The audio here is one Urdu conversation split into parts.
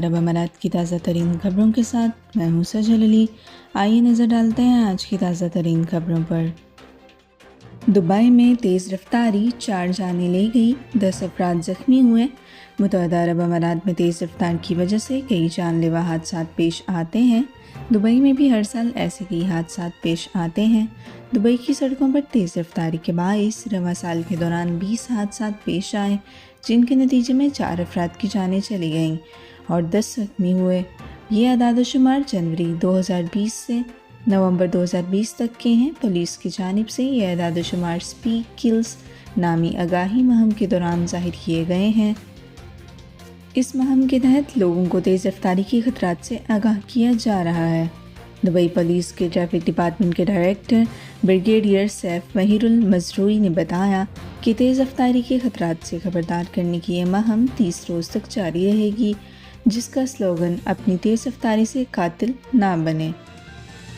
متحدہ عرب امارات کی تازہ ترین خبروں کے ساتھ میں ہوں سجل علی۔ آئیے نظر ڈالتے ہیں آج کی تازہ ترین خبروں پر۔ دبئی میں تیز رفتاری 4 جانیں لے گئی، 10 افراد زخمی ہوئے۔ متحدہ عرب امارات میں تیز رفتار کی وجہ سے کئی جان لیوا حادثات پیش آتے ہیں۔ دبئی میں بھی ہر سال ایسے کئی حادثات پیش آتے ہیں۔ دبئی کی سڑکوں پر تیز رفتاری کے باعث رواں سال کے دوران 20 حادثات پیش آئے، جن کے نتیجے میں 4 افراد کی جانیں چلی گئیں اور 10 زخمی ہوئے۔ یہ اعداد و شمار جنوری 2020 سے نومبر 2020 تک کے ہیں۔ پولیس کی جانب سے یہ اعداد و شمار اسپیک کلز نامی آگاہی مہم کے دوران ظاہر کیے گئے ہیں۔ اس مہم کے تحت لوگوں کو تیز رفتاری کے خطرات سے آگاہ کیا جا رہا ہے۔ دبئی پولیس کے ٹریفک ڈپارٹمنٹ کے ڈائریکٹر بریگیڈیئر سیف مہیر المزروعی نے بتایا کہ تیز رفتاری کے خطرات سے خبردار کرنے کی یہ مہم 30 روز تک جاری رہے گی، جس کا سلوگن اپنی تیز رفتاری سے قاتل نہ بنے،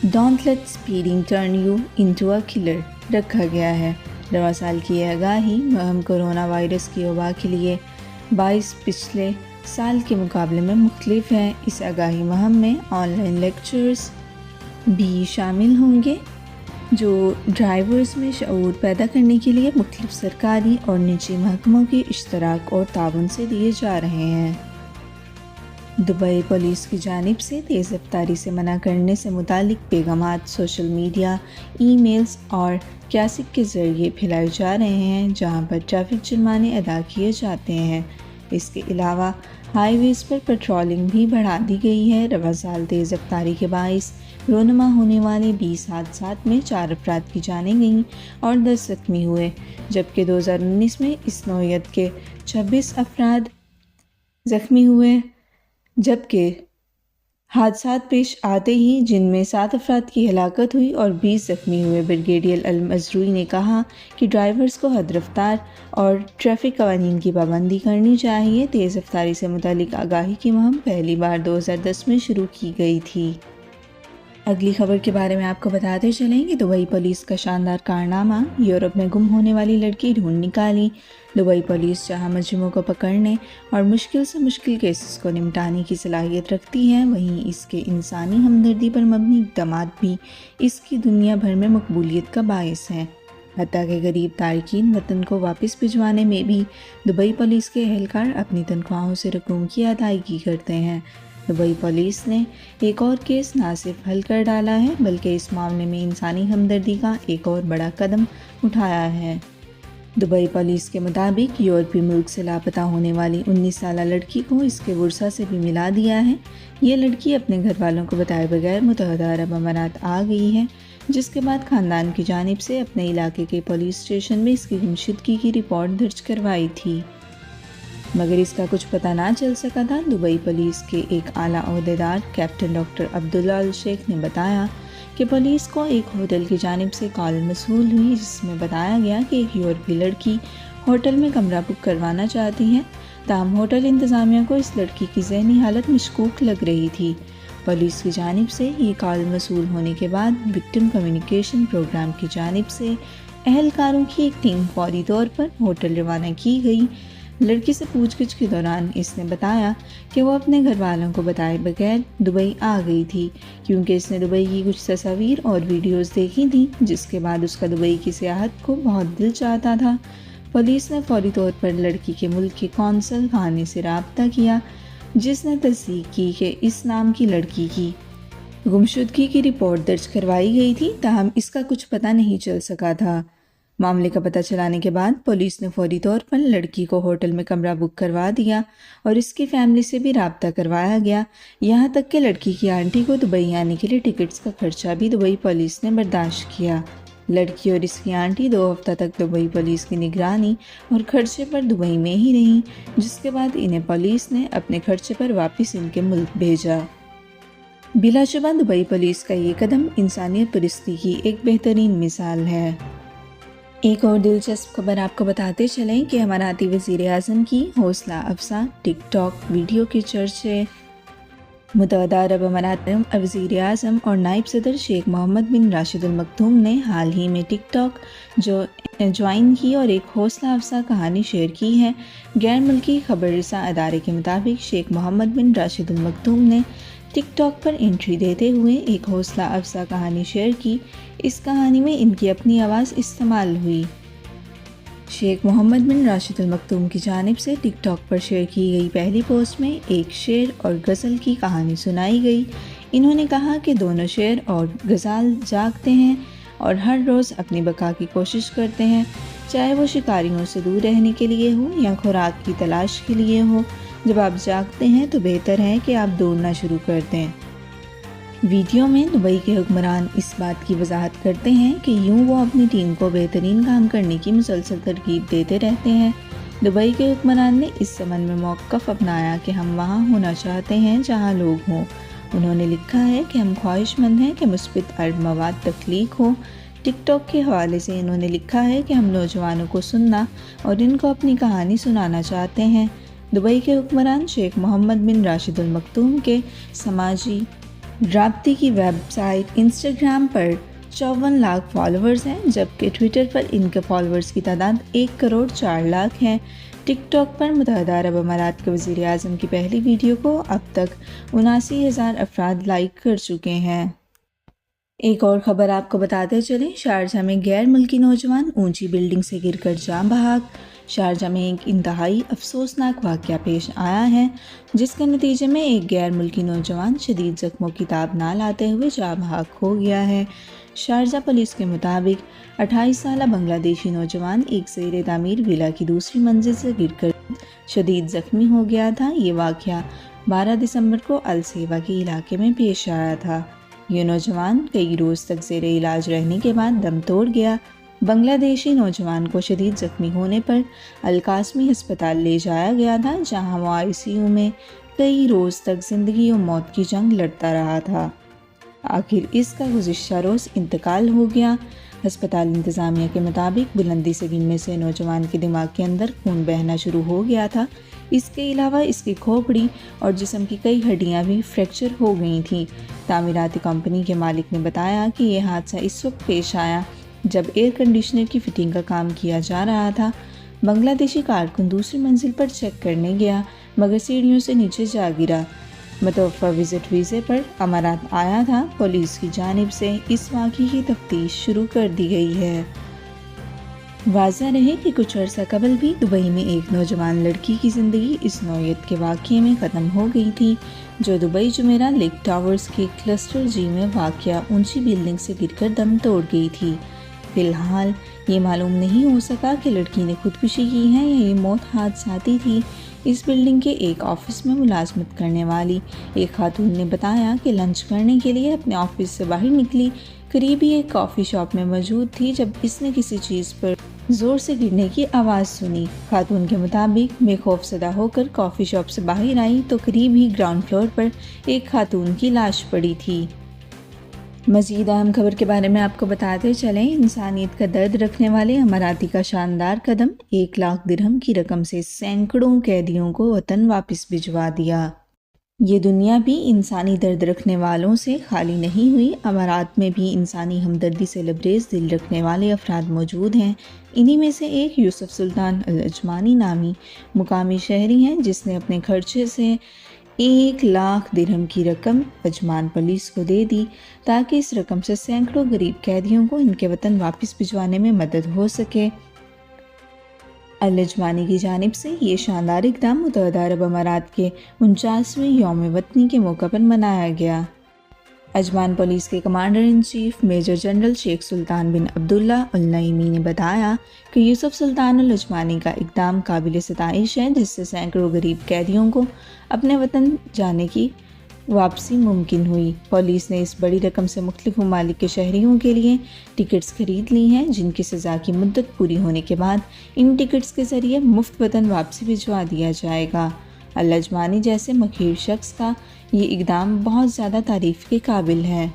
don't let speeding turn you into a colour رکھا گیا ہے۔ رواں سال کی یہ آگاہی مہم کورونا وائرس کی وبا کے لیے باعث پچھلے سال کے مقابلے میں مختلف ہے۔ اس آگاہی مہم میں آن لائن لیکچرز بھی شامل ہوں گے، جو ڈرائیورز میں شعور پیدا کرنے کے لیے مختلف سرکاری اور نجی محکموں کے اشتراک اور تعاون سے دیے جا رہے ہیں۔ دبئی پولیس کی جانب سے تیز رفتاری سے منع کرنے سے متعلق پیغامات سوشل میڈیا، ای میلز اور کیاسک کے ذریعے پھیلائے جا رہے ہیں، جہاں پر ٹریفک جرمانے ادا کیے جاتے ہیں۔ اس کے علاوہ ہائی ویز پر پیٹرولنگ بھی بڑھا دی گئی ہے۔ رواں سال تیز رفتاری کے باعث رونما ہونے والے 20 حادثات میں 4 افراد کی جانیں گئیں اور 10 زخمی ہوئے، جبکہ 2019 میں اس نوعیت کے 26 افراد زخمی ہوئے، جبکہ حادثات پیش آتے ہی جن میں 7 افراد کی ہلاکت ہوئی اور 20 زخمی ہوئے۔ بریگیڈیئر المزروعی نے کہا کہ ڈرائیورز کو حد رفتار اور ٹریفک قوانین کی پابندی کرنی چاہیے۔ تیز رفتاری سے متعلق آگاہی کی مہم پہلی بار 2010 میں شروع کی گئی تھی۔ اگلی خبر کے بارے میں آپ کو بتاتے چلیں کہ دبئی پولیس کا شاندار کارنامہ، یورپ میں گم ہونے والی لڑکی ڈھونڈ نکالی۔ دبئی پولیس جہاں مجرموں کو پکڑنے اور مشکل سے مشکل کیسز کو نمٹانے کی صلاحیت رکھتی ہے، وہیں اس کے انسانی ہمدردی پر مبنی اقدامات بھی اس کی دنیا بھر میں مقبولیت کا باعث ہیں۔ حتیٰ کہ غریب تارکین وطن کو واپس بھجوانے میں بھی دبئی پولیس کے اہلکار اپنی تنخواہوں سے رقوم کی ادائیگی کرتے ہیں۔ دبئی پولیس نے ایک اور کیس نہ صرف حل کر ڈالا ہے، بلکہ اس معاملے میں انسانی ہمدردی کا ایک اور بڑا قدم اٹھایا ہے۔ دبئی پولیس کے مطابق یورپی ملک سے لاپتہ ہونے والی 19 سالہ لڑکی کو اس کے ورثاء سے بھی ملا دیا ہے۔ یہ لڑکی اپنے گھر والوں کو بتائے بغیر متحدہ عرب امارات آ گئی ہے، جس کے بعد خاندان کی جانب سے اپنے علاقے کے پولیس اسٹیشن میں اس کی گمشدگی کی رپورٹ درج کروائی تھی، مگر اس کا کچھ پتہ نہ چل سکا تھا۔ دبئی پولیس کے ایک اعلیٰ عہدیدار کیپٹن ڈاکٹر عبداللہ الشیخ نے بتایا کہ پولیس کو ایک ہوٹل کی جانب سے کال موصول ہوئی، جس میں بتایا گیا کہ ایک یورپی لڑکی ہوٹل میں کمرہ بک کروانا چاہتی ہے، تاہم ہوٹل انتظامیہ کو اس لڑکی کی ذہنی حالت مشکوک لگ رہی تھی۔ پولیس کی جانب سے یہ کال موصول ہونے کے بعد وکٹم کمیونیکیشن پروگرام کی جانب سے اہلکاروں کی ایک ٹیم فوری طور پر ہوٹل روانہ کی گئی۔ لڑکی سے پوچھ گچھ کے دوران اس نے بتایا کہ وہ اپنے گھر والوں کو بتائے بغیر دبئی آ گئی تھی، کیونکہ اس نے دبئی کی کچھ تصاویر اور ویڈیوز دیکھی تھیں، جس کے بعد اس کا دبئی کی سیاحت کو بہت دل چاہتا تھا۔ پولیس نے فوری طور پر لڑکی کے ملک کے قونصل خانے سے رابطہ کیا، جس نے تصدیق کی کہ اس نام کی لڑکی کی گمشدگی کی رپورٹ درج کروائی گئی تھی، تاہم اس کا کچھ پتہ نہیں چل سکا تھا۔ معاملے کا پتہ چلانے کے بعد پولیس نے فوری طور پر لڑکی کو ہوٹل میں کمرہ بک کروا دیا اور اس کی فیملی سے بھی رابطہ کروایا گیا، یہاں تک کہ لڑکی کی آنٹی کو دبئی آنے کے لیے ٹکٹس کا خرچہ بھی دبئی پولیس نے برداشت کیا۔ لڑکی اور اس کی آنٹی 2 ہفتہ تک دبئی پولیس کی نگرانی اور خرچے پر دبئی میں ہی رہیں، جس کے بعد انہیں پولیس نے اپنے خرچے پر واپس ان کے ملک بھیجا۔ بلا شبہ دبئی پولیس کا یہ قدم انسانیت پرستی کی ایک بہترین مثال ہے۔ ایک اور دلچسپ خبر آپ کو بتاتے چلیں کہ اماراتی وزیر اعظم کی حوصلہ افزا ٹک ٹاک ویڈیو کے چرچے۔ متحدہ عرب امارات میں وزیر اعظم اور نائب صدر شیخ محمد بن راشد المکتوم نے حال ہی میں ٹک ٹاک جوائن کی اور ایک حوصلہ افزا کہانی شیئر کی ہے۔ غیر ملکی خبر رساں ادارے کے مطابق شیخ محمد بن راشد المکتوم نے ٹک ٹاک پر انٹری دیتے ہوئے ایک حوصلہ افزا کہانی شیئر کی۔ اس کہانی میں ان کی اپنی آواز استعمال ہوئی۔ شیخ محمد بن راشد المکتوم کی جانب سے ٹک ٹاک پر شیئر کی گئی پہلی پوسٹ میں ایک شعر اور غزل کی کہانی سنائی گئی۔ انہوں نے کہا کہ دونوں شعر اور غزال جاگتے ہیں اور ہر روز اپنی بقا کی کوشش کرتے ہیں، چاہے وہ شکاریوں سے دور رہنے کے لیے ہو یا خوراک کی تلاش کے لیے ہو۔ جب آپ جاگتے ہیں تو بہتر ہے کہ آپ دوڑنا شروع کر دیں۔ ویڈیو میں دبئی کے حکمران اس بات کی وضاحت کرتے ہیں کہ یوں وہ اپنی ٹیم کو بہترین کام کرنے کی مسلسل ترغیب دیتے رہتے ہیں۔ دبئی کے حکمران نے اس ضمن میں موقف اپنایا کہ ہم وہاں ہونا چاہتے ہیں جہاں لوگ ہوں۔ انہوں نے لکھا ہے کہ ہم خواہش مند ہیں کہ مثبت ارد مواد تخلیق ہو۔ ٹک ٹاک کے حوالے سے انہوں نے لکھا ہے کہ ہم نوجوانوں کو سننا اور ان کو اپنی کہانی سنانا چاہتے ہیں۔ دبئی کے حکمران شیخ محمد بن راشد المکتوم کے سماجی رابطے کی ویب سائٹ انسٹاگرام پر 54 لاکھ فالوورز ہیں، جبکہ ٹویٹر پر ان کے فالوورز کی تعداد 1 کروڑ 4 لاکھ ہے۔ ٹک ٹاک پر متحدہ عرب امارات کے وزیر اعظم کی پہلی ویڈیو کو اب تک 79,000 افراد لائک کر چکے ہیں۔ ایک اور خبر آپ کو بتاتے چلیں، شارجہ میں غیر ملکی نوجوان اونچی بلڈنگ سے گر کر جاں بحق۔ شارجہ میں ایک انتہائی افسوسناک واقعہ پیش آیا ہے، جس کے نتیجے میں ایک غیر ملکی نوجوان شدید زخموں کی تاب نہ لاتے ہوئے جاں بحق ہو گیا ہے۔ شارجہ پولیس کے مطابق 28 سالہ بنگلہ دیشی نوجوان ایک زیر تعمیر ولا کی دوسری منزل سے گر کر شدید زخمی ہو گیا تھا۔ یہ واقعہ 12 دسمبر کو السیوا کے علاقے میں پیش آیا تھا۔ یہ نوجوان کئی روز تک زیر علاج رہنے کے بعد دم توڑ گیا۔ بنگلہ دیشی نوجوان کو شدید زخمی ہونے پر القاسمی ہسپتال لے جایا گیا تھا، جہاں وہ ICU میں کئی روز تک زندگی و موت کی جنگ لڑتا رہا تھا۔ آخر اس کا گزشتہ روز انتقال ہو گیا۔ ہسپتال انتظامیہ کے مطابق بلندی سے گرنے سے نوجوان کے دماغ کے اندر خون بہنا شروع ہو گیا تھا۔ اس کے علاوہ اس کی کھوپڑی اور جسم کی کئی ہڈیاں بھی فریکچر ہو گئی تھیں۔ تعمیراتی کمپنی کے مالک نے بتایا کہ یہ حادثہ اس وقت پیش آیا جب ایئر کنڈیشنر کی فٹنگ کا کام کیا جا رہا تھا۔ بنگلہ دیشی کارکن دوسری منزل پر چیک کرنے گیا مگر سیڑھیوں سے نیچے جا گرا۔ متوفع وزٹ ویزے پر امارات آیا تھا۔ پولیس کی جانب سے اس واقعے کی تفتیش شروع کر دی گئی ہے۔ واضح رہے کہ کچھ عرصہ قبل بھی دبئی میں ایک نوجوان لڑکی کی زندگی اس نوعیت کے واقعے میں ختم ہو گئی تھی، جو دبئی جمیرہ لیک ٹاورز کے کلسٹر G میں واقع اونچی بلڈنگ سے گر کر دم توڑ گئی تھی۔ فی الحال یہ معلوم نہیں ہو سکا کہ لڑکی نے خودکشی کی ہے یا یہ موت حادثاتی تھی۔ اس بلڈنگ کے ایک آفس میں ملازمت کرنے والی ایک خاتون نے بتایا کہ لنچ کرنے کے لیے اپنے آفس سے باہر نکلی، قریبی ایک کافی شاپ میں موجود تھی جب اس نے کسی چیز پر زور سے گرنے کی آواز سنی۔ خاتون کے مطابق میں خوف زدہ ہو کر کافی شاپ سے باہر آئی تو قریب ہی گراؤنڈ فلور پر ایک خاتون کی لاش پڑی تھی۔ مزید اہم خبر کے بارے میں آپ کو بتاتے چلیں، انسانیت کا درد رکھنے والے اماراتی کا شاندار قدم، 1 لاکھ درہم کی رقم سے سینکڑوں قیدیوں کو وطن واپس بھجوا دیا۔ یہ دنیا بھی انسانی درد رکھنے والوں سے خالی نہیں ہوئی۔ امارات میں بھی انسانی ہمدردی سے لبریز دل رکھنے والے افراد موجود ہیں۔ انہی میں سے ایک یوسف سلطان العجمانی نامی مقامی شہری ہیں، جس نے اپنے خرچے سے 1 لاکھ درہم کی رقم عجمان پولیس کو دے دی تاکہ اس رقم سے سینکڑوں غریب قیدیوں کو ان کے وطن واپس بھجوانے میں مدد ہو سکے۔ العجمانی کی جانب سے یہ شاندار اقدام متحدہ عرب امارات کے 49ویں یوم وطنی کے موقع پر منایا گیا۔ عجمان پولیس کے commander in chief major general Sheikh Sultan بن عبداللہ النعیمی نے بتایا کہ یوسف سلطان العجمانی کا اقدام قابل ستائش ہے، جس سے سینکڑوں غریب قیدیوں کو اپنے وطن جانے کی واپسی ممکن ہوئی۔ پولیس نے اس بڑی رقم سے مختلف ممالک کے شہریوں کے لیے ٹکٹس خرید لی ہیں، جن کی سزا کی مدت پوری ہونے کے بعد ان ٹکٹس کے ذریعے مفت وطن واپسی بھجوا دیا جائے گا۔ العجمانی جیسے مخیر شخص کا یہ اقدام بہت زیادہ تعریف کے قابل ہے۔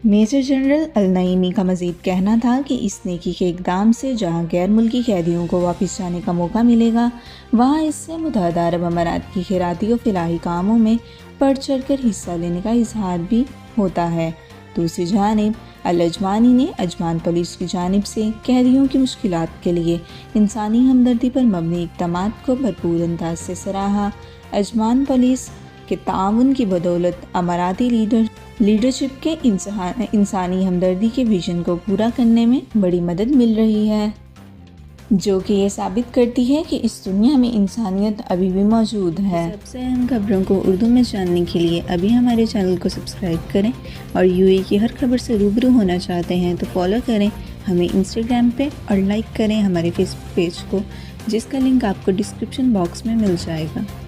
میجر جنرل النعیمی کا مزید کہنا تھا کہ اس نیکی کے اقدام سے جہاں غیر ملکی قیدیوں کو واپس جانے کا موقع ملے گا، وہاں اس سے متحدہ عرب امارات کی خیراتی و فلاحی کاموں میں بڑھ چڑھ کر حصہ لینے کا اظہار بھی ہوتا ہے۔ دوسری جانب الاجمانی نے اجمان پولیس کی جانب سے قیدیوں کی مشکلات کے لیے انسانی ہمدردی پر مبنی اقدامات کو بھرپور انداز سے سراہا۔ اجمان پولیس کے تعاون کی بدولت اماراتی لیڈرشپ کے انسانی ہمدردی کے ویژن کو پورا کرنے میں بڑی مدد مل رہی ہے، جو کہ یہ ثابت کرتی ہے کہ اس دنیا میں انسانیت ابھی بھی موجود ہے۔ سب سے اہم خبروں کو اردو میں جاننے کے لیے ابھی ہمارے چینل کو سبسکرائب کریں، اور UAE کی ہر خبر سے روبرو ہونا چاہتے ہیں تو فالو کریں ہمیں انسٹاگرام پہ، اور لائک کریں ہمارے فیس بک پیج کو، جس کا لنک آپ کو ڈسکرپشن باکس میں مل جائے گا۔